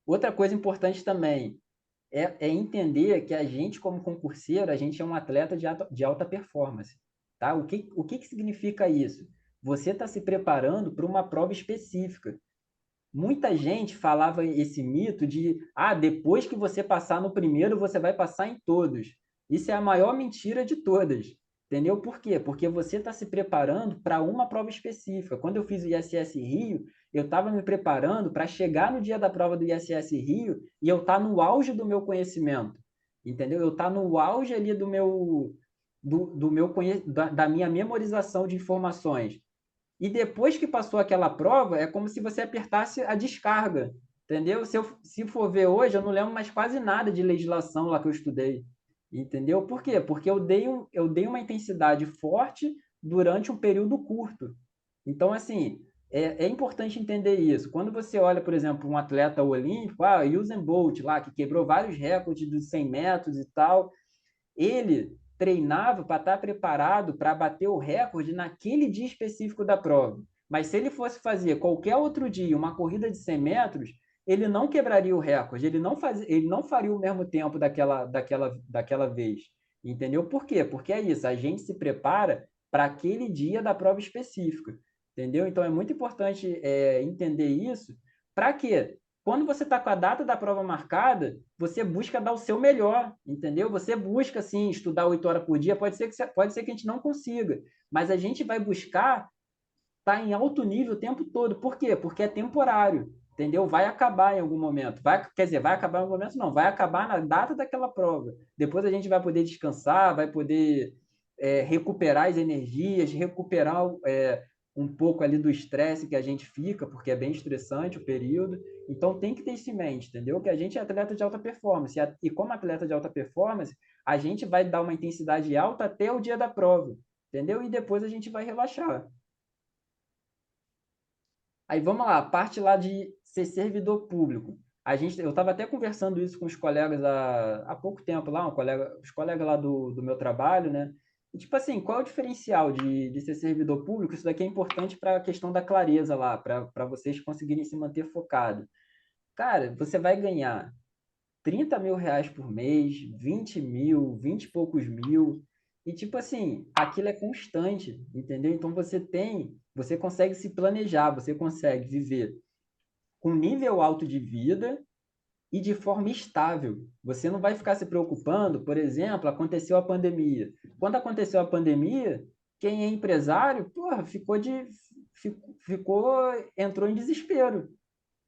Outra coisa importante também é entender que a gente, como concurseiro, a gente é um atleta de alta performance, tá? O que significa isso? Você está se preparando para uma prova específica. Muita gente falava esse mito de, depois que você passar no primeiro, você vai passar em todos. Isso é a maior mentira de todas. Entendeu? Por quê? Porque você está se preparando para uma prova específica. Quando eu fiz o ISS Rio, eu estava me preparando para chegar no dia da prova do ISS Rio e eu estar no auge do meu conhecimento. Entendeu? Eu estar no auge ali da minha memorização de informações. E depois que passou aquela prova, é como se você apertasse a descarga, entendeu? Se for ver hoje, eu não lembro mais quase nada de legislação lá que eu estudei, entendeu? Por quê? Porque eu dei uma intensidade forte durante um período curto. Então, assim, é importante entender isso. Quando você olha, por exemplo, um atleta olímpico, Usain Bolt lá, que quebrou vários recordes dos 100 metros e tal, ele treinava para estar preparado para bater o recorde naquele dia específico da prova. Mas se ele fosse fazer qualquer outro dia uma corrida de 100 metros, ele não quebraria o recorde, ele não faria o mesmo tempo daquela vez. Entendeu? Por quê? Porque é isso, a gente se prepara para aquele dia da prova específica. Entendeu? Então é muito importante entender isso. Para quê? Quando você está com a data da prova marcada, você busca dar o seu melhor, entendeu? Você busca, assim, estudar 8 horas por dia. Pode ser que a gente não consiga, mas a gente vai buscar estar em alto nível o tempo todo. Por quê? Porque é temporário, entendeu? Vai acabar em algum momento. Quer dizer, vai acabar em algum momento? Não, vai acabar na data daquela prova. Depois a gente vai poder descansar, vai poder recuperar as energias, recuperar um pouco ali do estresse que a gente fica, porque é bem estressante o período. Então tem que ter isso em mente, entendeu? Que a gente é atleta de alta performance. E como atleta de alta performance, a gente vai dar uma intensidade alta até o dia da prova, entendeu? E depois a gente vai relaxar. Aí vamos lá, a parte lá de ser servidor público. Eu estava até conversando isso com os colegas há pouco tempo lá, os colegas lá do meu trabalho, né? E, tipo assim, qual é o diferencial de ser servidor público? Isso daqui é importante para a questão da clareza lá, para vocês conseguirem se manter focado. Cara, você vai ganhar 30 mil reais por mês, 20 mil, 20 e poucos mil. E tipo assim, aquilo é constante, entendeu? Então você consegue se planejar, você consegue viver com nível alto de vida e de forma estável. Você não vai ficar se preocupando, por exemplo, aconteceu a pandemia. Quando aconteceu a pandemia, quem é empresário, porra, ficou, entrou em desespero.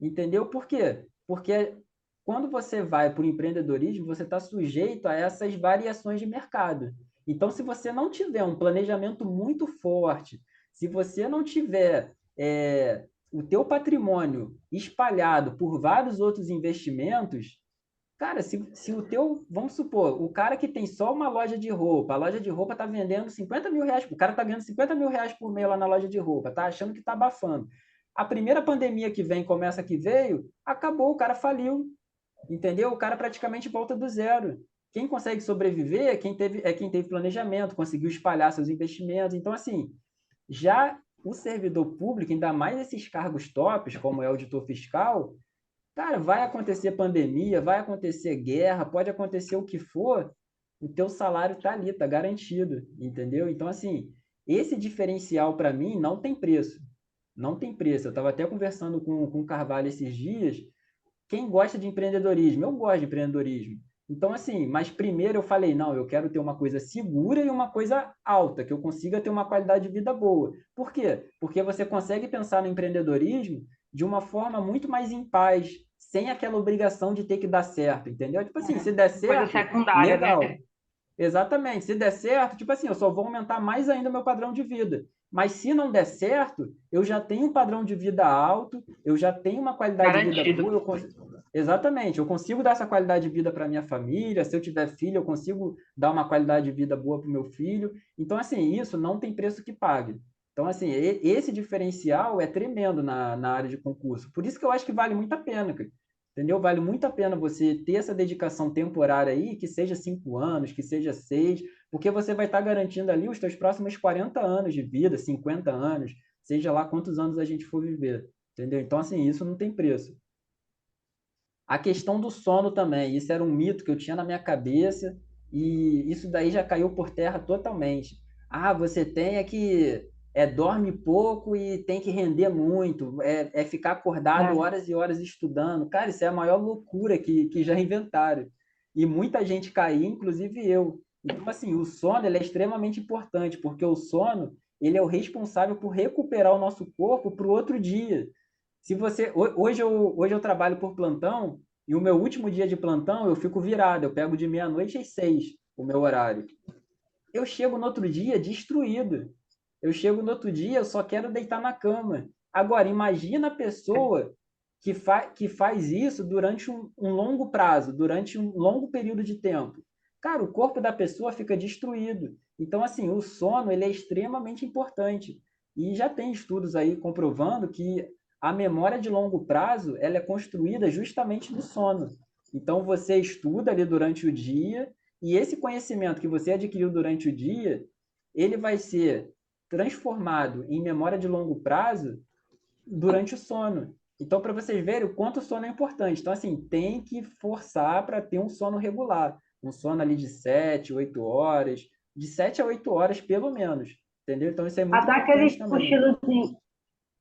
Entendeu? Por quê? Porque quando você vai para o empreendedorismo, você está sujeito a essas variações de mercado. Então, se você não tiver um planejamento muito forte, se você não tiver o teu patrimônio espalhado por vários outros investimentos, cara, se o teu, vamos supor, o cara que tem só uma loja de roupa, a loja de roupa está vendendo 50 mil reais, o cara está ganhando 50 mil reais por mês lá na loja de roupa, tá achando que está abafando. A primeira pandemia que vem, começa que veio, acabou, o cara faliu, entendeu? O cara praticamente volta do zero. Quem consegue sobreviver é quem teve planejamento, conseguiu espalhar seus investimentos. Então, assim, já o servidor público, ainda mais esses cargos tops, como é o auditor fiscal, cara, vai acontecer pandemia, vai acontecer guerra, pode acontecer o que for, o teu salário tá ali, tá garantido, entendeu? Então, assim, esse diferencial para mim não tem preço. Não tem preço. Eu estava até conversando com o Carvalho esses dias. Quem gosta de empreendedorismo? Eu gosto de empreendedorismo. Então, assim, mas primeiro eu falei, não, eu quero ter uma coisa segura e uma coisa alta, que eu consiga ter uma qualidade de vida boa. Por quê? Porque você consegue pensar no empreendedorismo de uma forma muito mais em paz, sem aquela obrigação de ter que dar certo, entendeu? Tipo assim, se der Coisa certo, secundária, né? legal. Exatamente. Se der certo, tipo assim, eu só vou aumentar mais ainda o meu padrão de vida. Mas se não der certo, eu já tenho um padrão de vida alto, eu já tenho uma qualidade de vida Garantido. boa. Exatamente. Eu consigo dar essa qualidade de vida para minha família. Se eu tiver filho, eu consigo dar uma qualidade de vida boa para o meu filho. Então, assim, isso não tem preço que pague. Então, assim, esse diferencial é tremendo na área de concurso. Por isso que eu acho que vale muito a pena, cara. Entendeu? Vale muito a pena você ter essa dedicação temporária aí, que seja 5 anos, que seja 6, porque você vai estar garantindo ali os seus próximos 40 anos de vida, 50 anos, seja lá quantos anos a gente for viver. Entendeu? Então, assim, isso não tem preço. A questão do sono também, isso era um mito que eu tinha na minha cabeça e isso daí já caiu por terra totalmente. Ah, você tem é que dorme pouco e tem que render muito, é ficar acordado É, horas e horas estudando. Cara, isso é a maior loucura que já inventaram. E muita gente caiu, inclusive eu. Então, assim, o sono ele é extremamente importante, porque o sono ele é o responsável por recuperar o nosso corpo para o outro dia. Se você hoje eu trabalho por plantão e o meu último dia de plantão eu fico virado, eu pego de meia-noite às 6 o meu horário. Eu chego no outro dia destruído. Eu chego no outro dia, eu só quero deitar na cama. Agora, imagina a pessoa que faz isso durante um longo prazo, durante um longo período de tempo. Cara, o corpo da pessoa fica destruído. Então, assim, o sono ele é extremamente importante. E já tem estudos aí comprovando que a memória de longo prazo ela é construída justamente no sono. Então, você estuda ali durante o dia e esse conhecimento que você adquiriu durante o dia, ele vai ser transformado em memória de longo prazo durante o sono. Então, para vocês verem o quanto o sono é importante. Então, assim, tem que forçar para ter um sono regular. Um sono ali de 7, 8 horas, de 7 a 8 horas pelo menos. Entendeu? Então, isso é muito até importante aquele também. cochilozinho,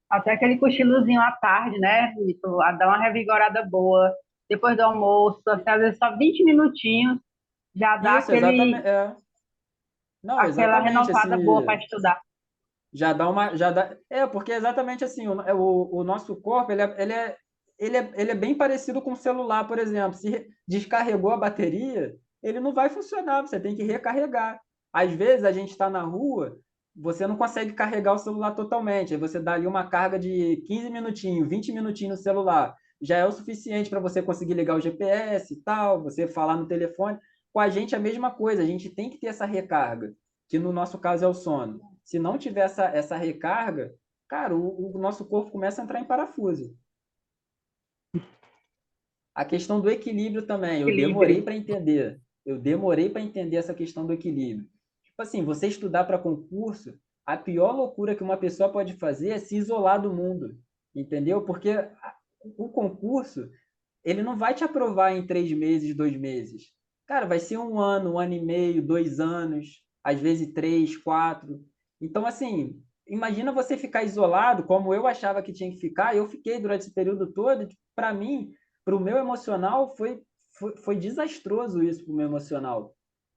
até aquele cochilozinho à tarde, né, Vitor? A dar uma revigorada boa, depois do almoço, assim, às vezes só 20 minutinhos, já dá Isso, exatamente. Não, aquela exatamente. renovada boa para estudar. Já dá uma, já dá, porque é exatamente assim, o nosso corpo, ele é bem parecido com o celular, por exemplo, se descarregou a bateria, ele não vai funcionar, você tem que recarregar. Às vezes a gente está na rua, você não consegue carregar o celular totalmente, aí você dá ali uma carga de 15 minutinhos, 20 minutinhos no celular, já é o suficiente para você conseguir ligar o GPS e tal, você falar no telefone. Com a gente é a mesma coisa, a gente tem que ter essa recarga, que no nosso caso é o sono. Se não tiver essa recarga, cara, o nosso corpo começa a entrar em parafuso. A questão do equilíbrio também, eu demorei Equilíbrio. para entender. Eu demorei para entender essa questão do equilíbrio. Tipo assim, você estudar para concurso, a pior loucura que uma pessoa pode fazer é se isolar do mundo, entendeu? Porque o concurso, ele não vai te aprovar em 3 meses, 2 meses. Cara, vai ser um ano e meio, 2 anos, às vezes 3, 4. Então, assim, imagina você ficar isolado, como eu achava que tinha que ficar, e eu fiquei durante esse período todo. Para mim, para o meu emocional, foi desastroso isso para o meu emocional.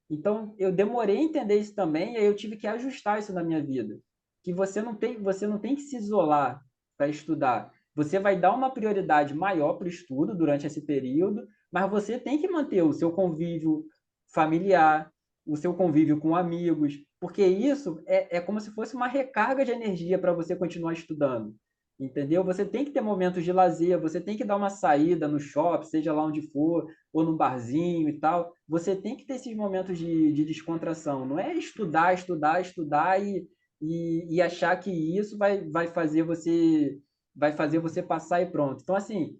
Então, eu demorei a entender isso também, e aí eu tive que ajustar isso na minha vida. Que você não tem que se isolar para estudar. Você vai dar uma prioridade maior para o estudo durante esse período, mas você tem que manter o seu convívio familiar, o seu convívio com amigos, porque isso é como se fosse uma recarga de energia para você continuar estudando. Entendeu? Você tem que ter momentos de lazer, você tem que dar uma saída no shopping, seja lá onde for, ou no barzinho e tal. Você tem que ter esses momentos de descontração. Não é estudar, estudar, estudar e achar que isso vai fazer você passar e pronto. Então, assim,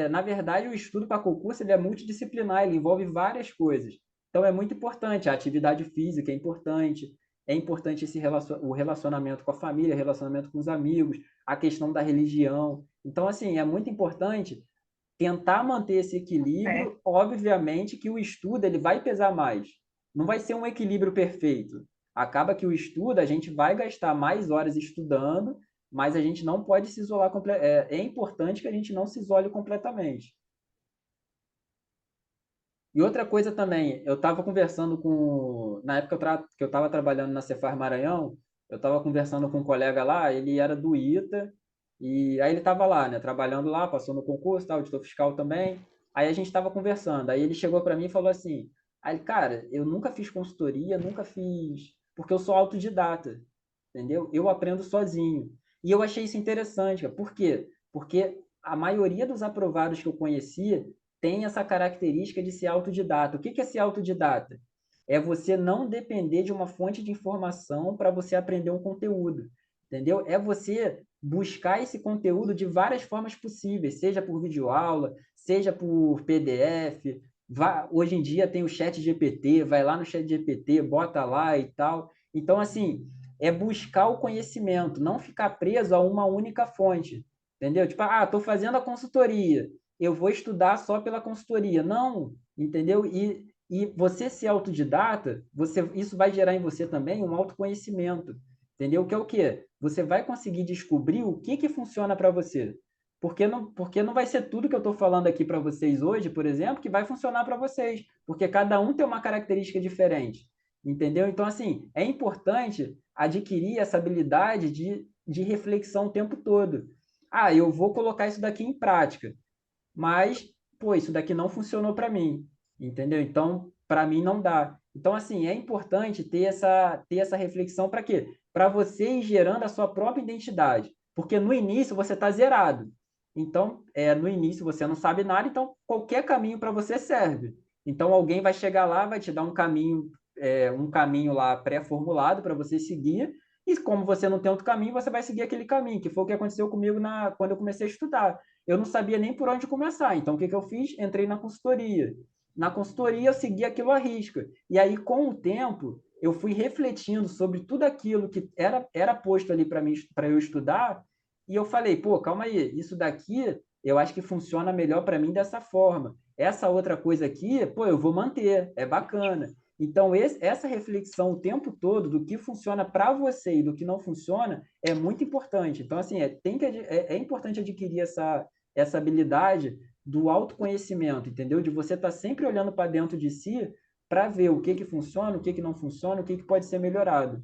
na verdade, o estudo para concurso ele é multidisciplinar, ele envolve várias coisas. Então, é muito importante. A atividade física é importante o relacionamento com a família, relacionamento com os amigos, a questão da religião. Então, assim, é muito importante tentar manter esse É. equilíbrio. Obviamente que o estudo ele vai pesar mais. Não vai ser um equilíbrio perfeito. Acaba que o estudo, a gente vai gastar mais horas estudando, mas a gente não pode se isolar. É importante que a gente não se isole completamente. E outra coisa também, eu estava conversando na época que eu estava trabalhando na Cefaz Maranhão, eu estava conversando com um colega lá, ele era do ITA, e aí ele estava lá, né, trabalhando lá, passou no concurso, tal, auditor fiscal também. Aí a gente estava conversando, aí ele chegou para mim e falou assim, aí, cara, eu nunca fiz consultoria, nunca fiz, porque eu sou autodidata, entendeu? Eu aprendo sozinho. E eu achei isso interessante, cara. Por quê? Porque a maioria dos aprovados que eu conhecia tem essa característica de ser autodidata. O que é ser autodidata? É você não depender de uma fonte de informação para você aprender um conteúdo, entendeu? É você buscar esse conteúdo de várias formas possíveis, seja por videoaula, seja por PDF. Hoje em dia tem o chat GPT, vai lá no chat GPT, bota lá e tal. Então, assim, é buscar o conhecimento, não ficar preso a uma única fonte, entendeu? Tipo, estou fazendo a consultoria. eu vou estudar só pela consultoria. Não, entendeu? E você ser autodidata, isso vai gerar em você também um autoconhecimento, entendeu? Que é o quê? Você vai conseguir descobrir o que funciona para você. Porque não vai ser tudo que eu estou falando aqui para vocês hoje, por exemplo, que vai funcionar para vocês, porque cada um tem uma característica diferente, entendeu? Então, assim, é importante adquirir essa habilidade de reflexão o tempo todo. Ah, eu vou colocar isso daqui em prática, mas, pô, isso daqui não funcionou para mim, entendeu? Então, para mim não dá. Então, assim, é importante ter essa reflexão para quê? Para você ir gerando a sua própria identidade. Porque no início você está zerado. Então, no início você não sabe nada, então qualquer caminho para você serve. Então, alguém vai chegar lá, vai te dar um caminho lá pré-formulado para você seguir, e como você não tem outro caminho, você vai seguir aquele caminho, que foi o que aconteceu comigo quando eu comecei a estudar. Eu não sabia nem por onde começar. Então, o que eu fiz? Entrei na consultoria. Na consultoria, eu segui aquilo à risca. E aí, com o tempo, eu fui refletindo sobre tudo aquilo que era posto ali para eu estudar, e eu falei, pô, calma aí, isso daqui eu acho que funciona melhor para mim dessa forma. Essa outra coisa aqui, pô, eu vou manter, é bacana. Então, essa reflexão o tempo todo do que funciona para você e do que não funciona é muito importante. Então, assim, é importante adquirir essa habilidade do autoconhecimento, entendeu? De você estar sempre olhando para dentro de si para ver o que funciona, o que não funciona, o que pode ser melhorado.